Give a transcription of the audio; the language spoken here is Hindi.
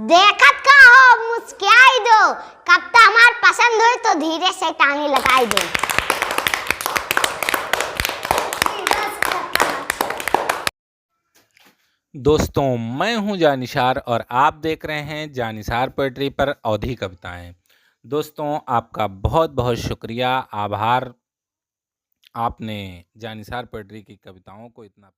देखत का हो मुस्कियाई दो, कविता हमार पसंद हो तो धीरे से टांगी लगाई दो। दोस्तों, मैं हूं जानिसार और आप देख रहे हैं जानिसार पोएट्री पर अवधी कविताएं। दोस्तों, आपका बहुत बहुत शुक्रिया, आभार। आपने जानिसार पोएट्री की कविताओं को इतना